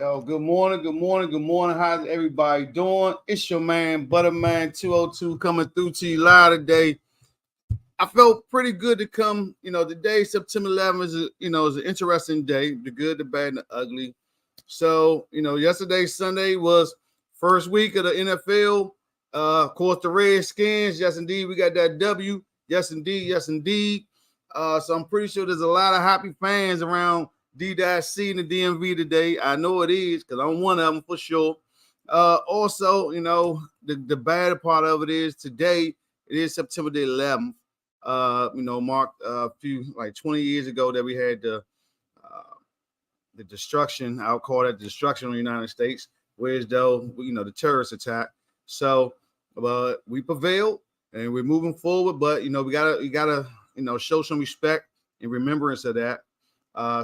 Yo, good morning, good morning, good morning. How's everybody doing? It's your man Butterman202 coming through to you live today. I felt pretty good to come. Today, September 11th, is an interesting day. The good, the bad, and the ugly. So, yesterday, Sunday, was first week of the NFL. Of course, the Redskins. Yes, indeed, we got that W. Yes, indeed. Yes, indeed. So I'm pretty sure there's a lot of happy fans around D-C in the DMV today. I know it is because I'm one of them for sure. Also, the bad part of it is today, it is September the 11th. Marked a few, like 20 years ago that we had the destruction. I'll call that the destruction of the United States, whereas though, the terrorist attack. So, but we prevailed and we're moving forward, but, we gotta, show some respect in remembrance of that.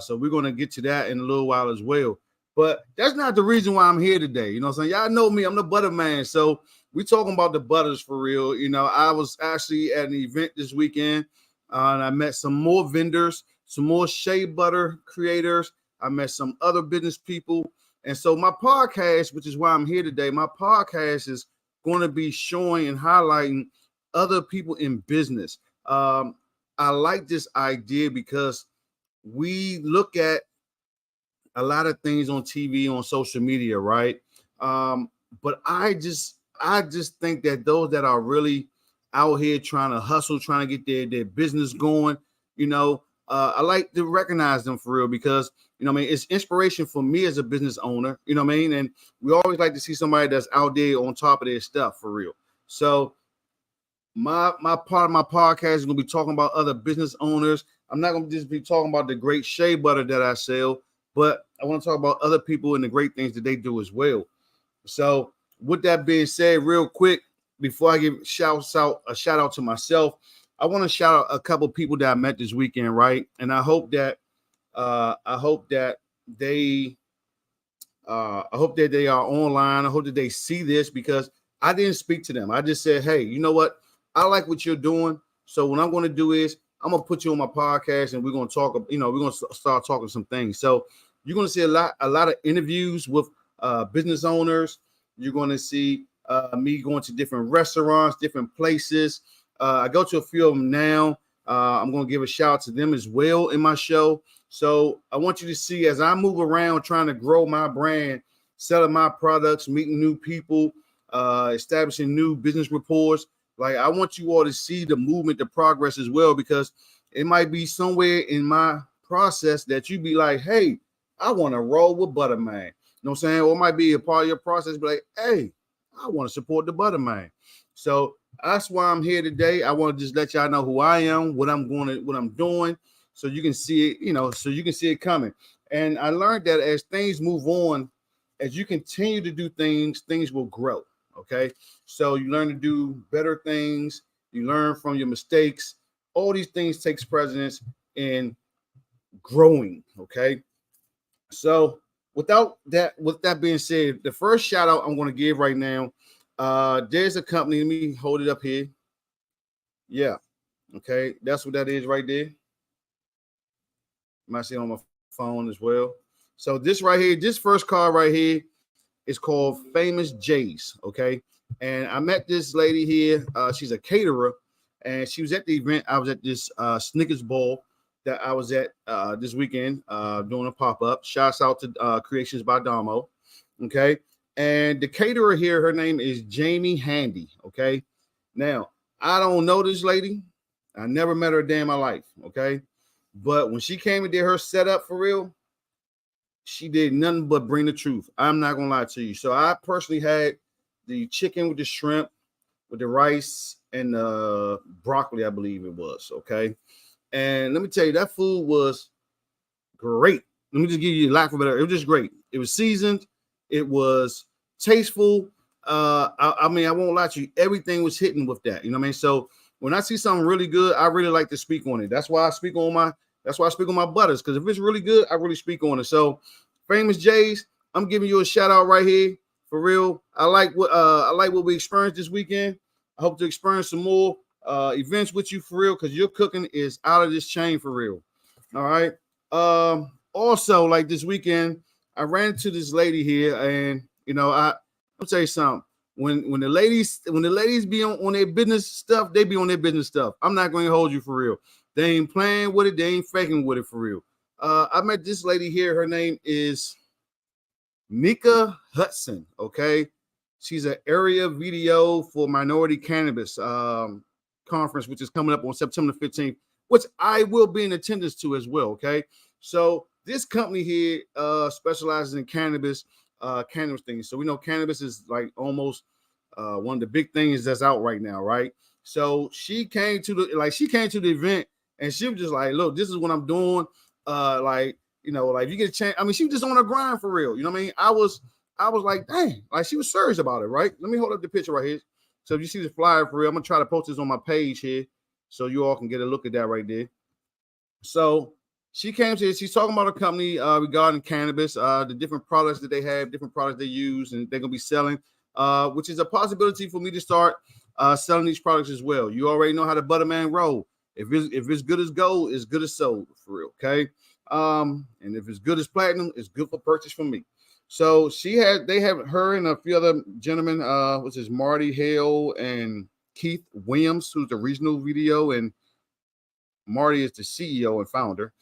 So we're going to get to that in a little while as well. But that's not the reason why I'm here today. You know what I'm saying? Y'all know me. I'm the Butterman. So we talking about the butters for real. I was actually at an event this weekend, and I met some more vendors, some more shea butter creators. I met some other business people. And so my podcast, which is why I'm here today, my podcast is going to be showing and highlighting other people in business. I like this idea because we look at a lot of things on TV, on social media, right? But I just think that those that are really out here trying to hustle, trying to get their business going, I like to recognize them for real because, it's inspiration for me as a business owner, and we always like to see somebody that's out there on top of their stuff for real. So my part of my podcast is going to be talking about other business owners. I'm not going to just be talking about the great shea butter that I sell, but I want to talk about other people and the great things that they do as well. So with that being said, real quick, before I give a shout out to myself, I want to shout out a couple people that I met this weekend, right? And I hope that they they are online. I hope that they see this because I didn't speak to them. I just said, hey, you know what? I like what you're doing. So what I'm going to do is I'm going to put you on my podcast and we're going to talk, we're going to start talking some things. So you're going to see a lot of interviews with business owners. You're going to see me going to different restaurants, different places. I go to a few of them now. I'm going to give a shout out to them as well in my show. So I want you to see as I move around trying to grow my brand, selling my products, meeting new people, establishing new business rapports. Like I want you all to see the movement, the progress as well, because it might be somewhere in my process that you be like, hey, I want to roll with Butterman. You know what I'm saying? Or it might be a part of your process, be like, hey, I want to support the Butterman. So that's why I'm here today. I want to just let y'all know who I am, what I'm doing, so you can see it, so you can see it coming. And I learned that as things move on, as you continue to do things, things will grow. Okay. So you learn to do better things. You learn from your mistakes. All these things takes precedence in growing. Okay. So with that being said, the first shout out I'm going to give right now, there's a company. Let me hold it up here. Yeah. Okay. That's what that is right there. You might see it on my phone as well. So this right here, this first card right here is called Famous J's. Okay. And I met this lady here. She's a caterer and she was at the event. I was at this Snickers Bowl that I was at this weekend doing a pop-up. Shouts out to Creations by Damo. Okay. And the caterer here, her name is Jamie Handy. Okay. Now, I don't know this lady. I never met her a day in my life. Okay. But when she came and did her setup for real, she did nothing but bring the truth. I'm not going to lie to you. So I personally had the chicken with the shrimp, with the rice, and broccoli, I believe it was. Okay. And let me tell you, that food was great. Let me just give you a lack of better. It was just great. It was seasoned. It was tasteful. I mean, I won't lie to you. Everything was hitting with that. You know what I mean? So when I see something really good, I really like to speak on it. That's why I speak on my butters. Because if it's really good, I really speak on it. So Famous J's, I'm giving you a shout out right here. For real. I like what we experienced this weekend. I hope to experience some more events with you for real, because your cooking is out of this chain for real. All right. Also, like this weekend, I ran into this lady here, and I'll tell you something. When the ladies be on their business stuff, they be on their business stuff. I'm not going to hold you for real. They ain't playing with it. They ain't faking with it for real. I met this lady here. Her name is Nika Hudson. Okay, she's an area video for minority cannabis conference, which is coming up on September 15th, which I will be in attendance to as well. Okay, so this company here specializes in cannabis things. So we know cannabis is like almost one of the big things that's out right now, right? So she came to the event, and she was just like, look, this is what I'm doing. Like if you get a chance, I mean, she was just on her grind for real. You know what I mean? I was like, dang, like she was serious about it, right? Let me hold up the picture right here. So if you see the flyer for real, I'm gonna try to post this on my page here so you all can get a look at that right there. So she came to, she's talking about a company regarding cannabis, the different products that they have, different products they use, and they're gonna be selling, which is a possibility for me to start selling these products as well. You already know how the Butterman roll. If it's good as gold, it's good as sold for real. Okay. And if it's good as platinum, it's good for purchase from me. So they have her and a few other gentlemen, which is Marty Hale and Keith Williams, who's the regional video, and Marty is the CEO and founder.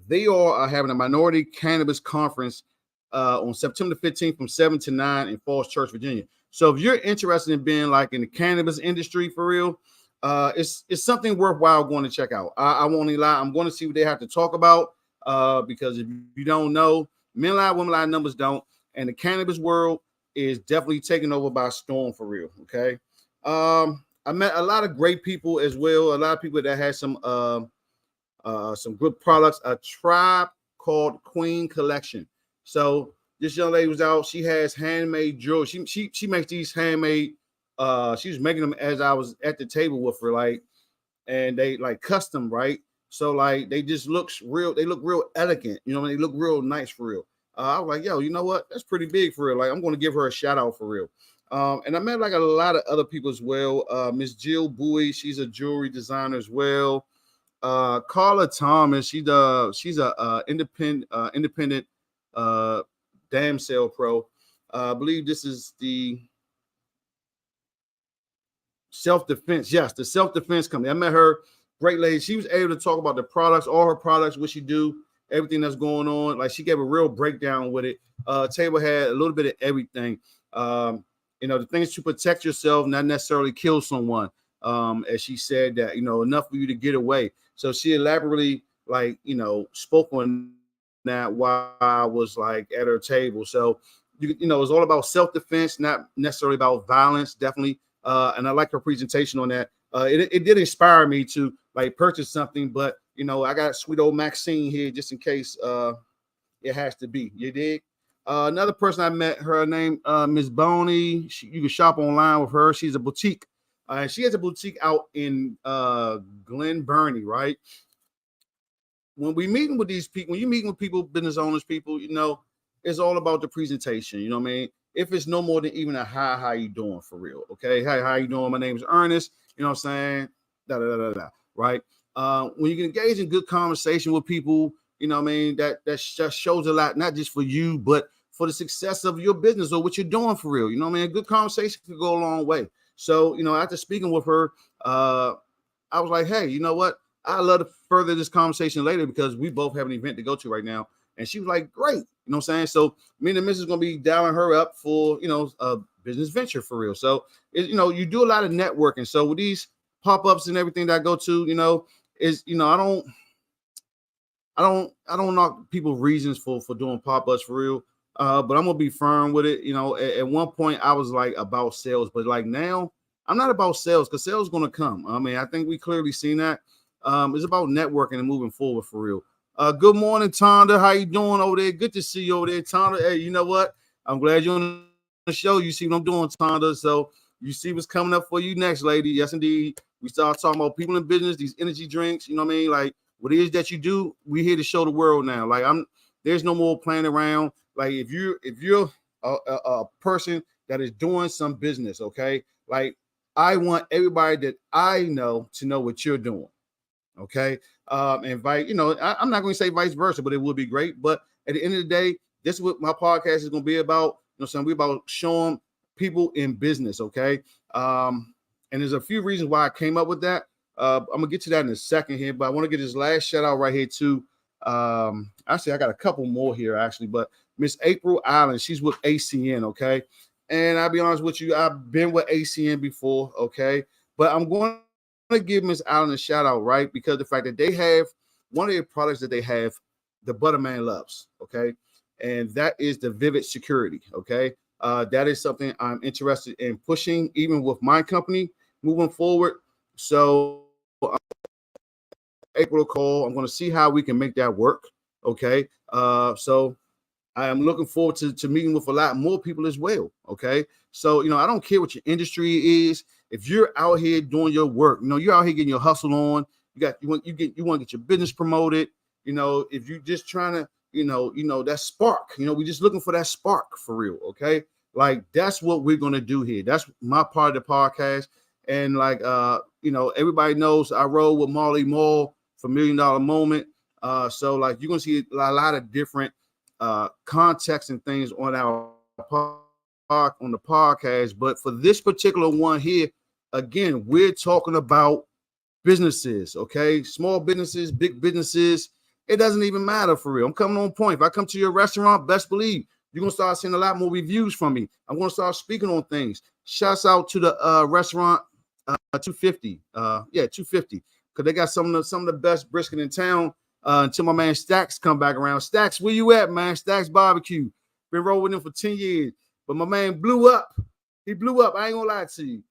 They are having a minority cannabis conference on September 15th from 7 to 9 in Falls Church, Virginia. So if you're interested in being like in the cannabis industry for real, it's something worthwhile going to check out. I won't lie. I'm going to see what they have to talk about because if you don't know, men lie, women lie, numbers don't. And the cannabis world is definitely taken over by storm for real. Okay. I met a lot of great people as well. A lot of people that had some good products. A tribe called Queen Collection. So this young lady was out. She has handmade jewelry. She makes these handmade. She was making them as I was at the table with her, like, and they like custom, right? So like they just looks real. They look real elegant. You know, they look real nice for real. I was like, yo, you know what? That's pretty big for real. Like I'm going to give her a shout out for real. And I met like a lot of other people as well. Miss Jill Bowie, she's a jewelry designer as well. Carla Thomas, she's a independent dam sale pro. I believe this is the self-defense. Yes, the self-defense company. I met her, great lady. She was able to talk about the products, all her products, what she do, everything that's going on. Like she gave a real breakdown with it. Table had a little bit of everything. The things to protect yourself, not necessarily kill someone. As she said that, enough for you to get away. So she elaborately, spoke on that while I was like at her table. So, it's all about self-defense, not necessarily about violence, definitely. And I like her presentation on that. It did inspire me to like purchase something, but I got sweet old Maxine here just in case it has to be. You dig? Another person I met, her name Miss Boney. You can shop online with her. She's a boutique. She has a boutique out in Glen Burnie, right? When we meeting with these people, when you're meeting with people, business owners, people, it's all about the presentation. You know what I mean? If it's no more than even a hi, how you doing for real? Okay, hi, how you doing? My name is Ernest. You know what I'm saying? Right? When you can engage in good conversation with people, you know what I mean? That just shows a lot, not just for you, but for the success of your business or what you're doing for real. You know what I mean? A good conversation could go a long way. So, after speaking with her, I was like, hey, you know what? I'd love to further this conversation later because we both have an event to go to right now. And she was like, great. You know what I'm saying? So me and the missus is going to be dialing her up for, a business venture for real. So, you do a lot of networking. So with these pop-ups and everything that I go to, I don't knock people's reasons for doing pop-ups for real. But I'm gonna be firm with it. At one point I was like about sales, but like now I'm not about sales because sales is gonna come. I mean, I think we clearly seen that. It's about networking and moving forward for real. Good morning, Tonda. How you doing over there? Good to see you over there, Tonda. Hey, you know what? I'm glad you're on the show. You see what I'm doing, Tonda. So you see what's coming up for you next, lady. Yes, indeed. We start talking about people in business, these energy drinks. You know what I mean? Like what it is that you do, we here to show the world now. Like there's no more playing around. Like if you're a person that is doing some business, okay, like I want everybody that I know to know what you're doing, okay. I'm not going to say vice versa, but it would be great. But at the end of the day, This is what my podcast is going to be about. You know, what I'm saying, we're about showing people in business. Okay. And there's a few reasons why I came up with that. I'm gonna get to that in a second here, but I want to get this last shout out right here too. Actually, I got a couple more here actually, but Miss April Allen, she's with ACN. Okay. And I'll be honest with you, I've been with ACN before. Okay. But I'm going to give Miss Allen a shout out, right? Because the fact that they have one of their products that they have, the Butterman loves. Okay. And that is the Vivid Security. Okay. That is something I'm interested in pushing, even with my company moving forward. So April call. I'm going to see how we can make that work. Okay. So I am looking forward to meeting with a lot more people as well. Okay. So, I don't care what your industry is. If you're out here doing your work, you're out here getting your hustle on. You want to get your business promoted. If you're just trying to, that spark, we're just looking for that spark for real. Okay. Like that's what we're going to do here. That's my part of the podcast. And like, everybody knows I roll with Marley Moore for $1 Million Moment. So like, you're going to see a lot of different context and things on the podcast. But for this particular one here, again, we're talking about businesses. Okay. Small businesses, big businesses. It doesn't even matter for real. I'm coming on point. If I come to your restaurant, best believe you're going to start seeing a lot more reviews from me. I'm going to start speaking on things. Shouts out to the restaurant 250. 250. Because they got some of the best brisket in town until my man Stacks come back around. Stacks, where you at, man? Stacks Barbecue. Been rolling with him for 10 years. But my man blew up. He blew up. I ain't going to lie to you.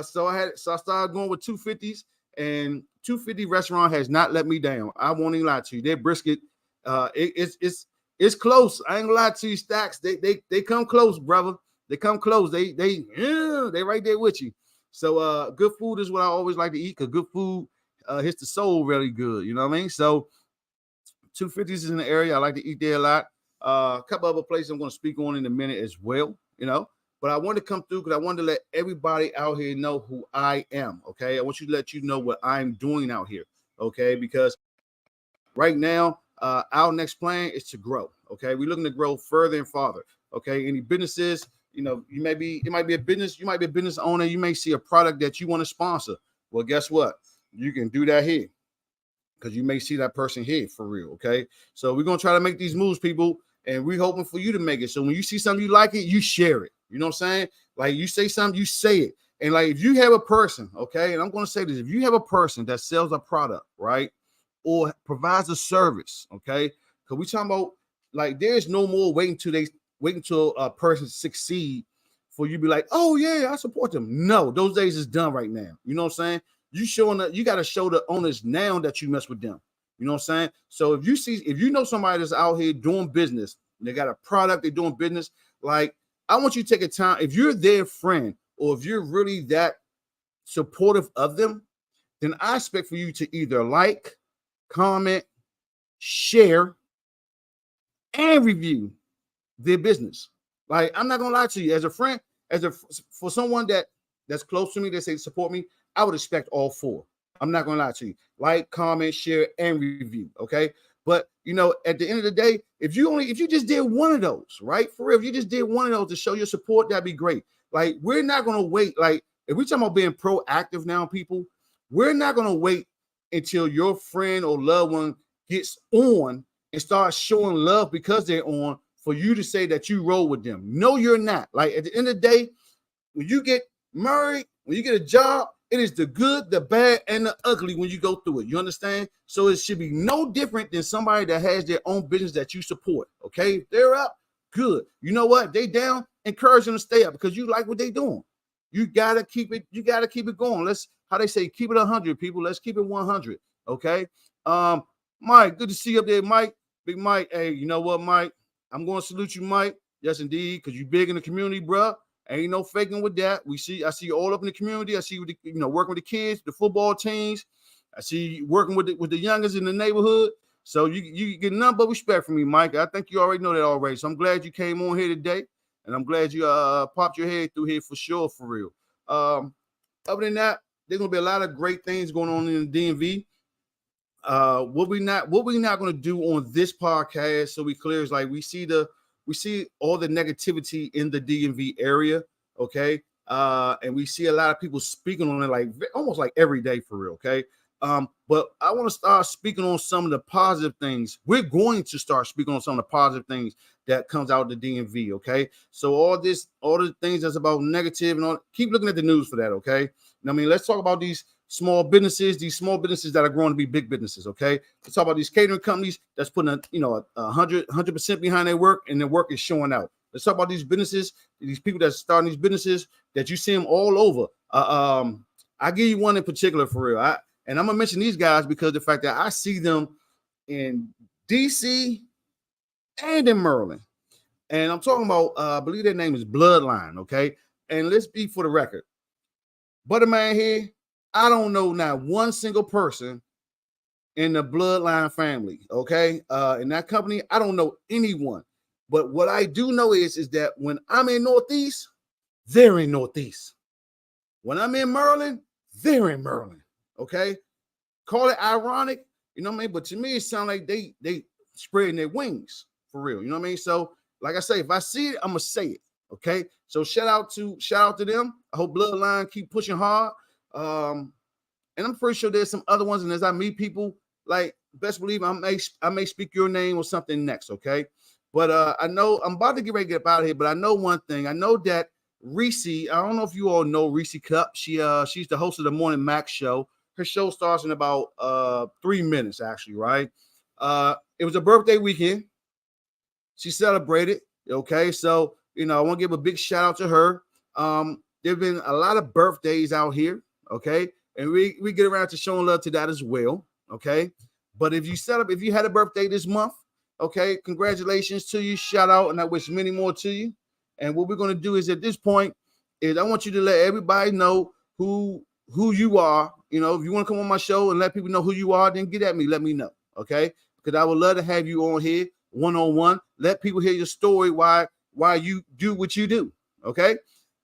So I started going with 250s. And 250 restaurant has not let me down. I won't even lie to you. Their brisket, it's close. I ain't gonna lie to you, Stacks. They come close, brother. They come close. They right there with you. So good food is what I always like to eat because good food hits the soul really good. You know what I mean? So 250s is in the area. I like to eat there a lot. A couple other places I'm going to speak on in a minute as well. But I wanted to come through because I wanted to let everybody out here know who I am. Okay, I want to let you know what I'm doing out here. Okay, because right now, our next plan is to grow. Okay, we're looking to grow further and farther. Okay, any businesses, it might be a business. You might be a business owner. You may see a product that you want to sponsor. Well, guess what? You can do that here because you may see that person here for real. Okay, so we're gonna try to make these moves, people, and we're hoping for you to make it. So when you see something you like it, you share it. You know what I'm saying? Like you say something, you say it. And like if you have a person, okay, and I'm going to say this, if you have a person that sells a product, right, or provides a service, okay, because we talking about like there's no more waiting till a person succeed for you to be like, oh yeah, I support them. No, those days is done right now. You know what I'm saying? You got to show the owners now that you mess with them. You know what I'm saying? So if you know somebody that's out here doing business, they got a product, they're doing business, like I want you to take a time. If you're their friend or if you're really that supportive of them, then I expect for you to either like, comment, share, and review their business. Like I'm not gonna lie to you, as a friend, for someone that's close to me, that say support me, I would expect all four. I'm not gonna lie to you. Like, comment, share, and review. Okay. But at the end of the day, if you just did one of those, right? For real, if you just did one of those to show your support, that'd be great. Like, we're not gonna wait. Like, if we're talking about being proactive now, people, we're not gonna wait until your friend or loved one gets on and starts showing love because they're on for you to say that you roll with them. No, you're not. Like at the end of the day, when you get married, when you get a job, it is the good, the bad, and the ugly when you go through it. You understand? So it should be no different than somebody that has their own business that you support. Okay? If they're up, good. You know what? If they down, encourage them to stay up because you like what they're doing. You gotta keep it going. Let's, how they say, keep it 100, people. Let's keep it 100. Okay. Mike, good to see you up there, Mike. Big Mike. Hey, you know what, Mike? I'm going to salute you, Mike. Yes, indeed, because you big in the community, bro. Ain't no faking with that. I see you all up in the community. I see you, working with the kids, the football teams. I see you working with the youngest in the neighborhood. So you get nothing but respect from me, Mike. I think you already know that already. So I'm glad you came on here today, and I'm glad you popped your head through here for sure, for real. Other than that, there's gonna be a lot of great things going on in the DMV. What we not going to do on this podcast, so we clear, is like we see the we see all the negativity in the DMV area. Okay. And we see a lot of people speaking on it like almost like every day for real. Okay. But I want to start speaking on some of the positive things. We're going to start speaking on some of the positive things that comes out of the DMV. Okay. So all the things that's about negative and all, keep looking at the news for that. Okay. And I mean, let's talk about these small businesses that are growing to be big businesses. Okay. Let's talk about these catering companies that's putting a 100% behind their work, and their work is showing out. Let's talk about these businesses, these people that's starting these businesses that you see them all over. I give you one in particular for real. And I'm gonna mention these guys because the fact that I see them in DC and in Maryland. And I'm talking about, I believe their name is Bloodline. Okay. And let's be for the record, Butterman here, I don't know not one single person in the Bloodline family. Okay. In that company, I don't know anyone. But what I do know is that when I'm in Northeast, they're in Northeast. When I'm in Maryland, they're in Maryland. Okay. Call it ironic, you know what I mean? But to me, it sounds like they spreading their wings for real. You know what I mean? So, like I say, if I see it, I'm gonna say it. Okay. So shout out to them. I hope Bloodline keep pushing hard. And I'm pretty sure there's some other ones. And as I meet people, like best believe I may speak your name or something next. Okay. But I know I'm about to get ready to get out of here. But I know one thing. I know that Reese, I don't know if you all know Reese Cup. She's the host of the Morning Max show. Her show starts in about 3 minutes, actually, right? It was a birthday weekend. She celebrated. Okay. So, I want to give a big shout out to her. There have been a lot of birthdays out here. Okay. And we get around to showing love to that as well. Okay. But if you had a birthday this month, okay, congratulations to you. Shout out, and I wish many more to you. And what we're going to do is at this point is I want you to let everybody know who you are. If you want to come on my show and let people know who you are, then get at me. Let me know. Okay. Because I would love to have you on here one-on-one. Let people hear your story, why you do what you do. Okay.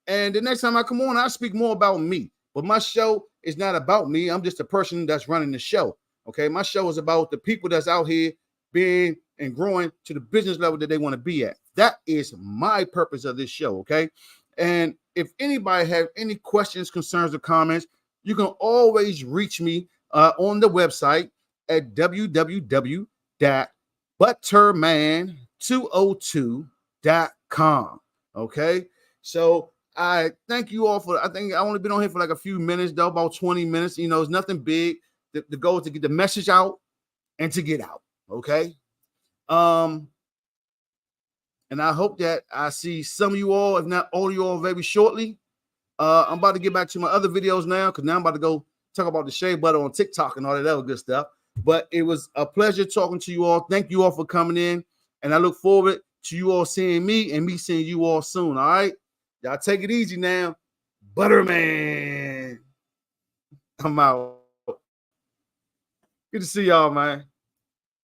And the next time I come on, I'll speak more about me. But my show is not about me. I'm just a person that's running the show. Okay. My show is about the people that's out here being and growing to the business level that they want to be at. That is my purpose of this show. Okay. And if anybody have any questions, concerns, or comments, you can always reach me on the website at www.Butterman202.com. Okay. So I thank you all I think I only been on here for like a few minutes, though, about 20 minutes. It's nothing big. The goal is to get the message out and to get out. Okay. And I hope that I see some of you all, if not all of you all, very shortly. I'm about to get back to my other videos now because now I'm about to go talk about the shea butter on TikTok and all that other good stuff. But it was a pleasure talking to you all. Thank you all for coming in. And I look forward to you all seeing me and me seeing you all soon. All right. Y'all take it easy now. Butterman. I'm out. Good to see y'all, man.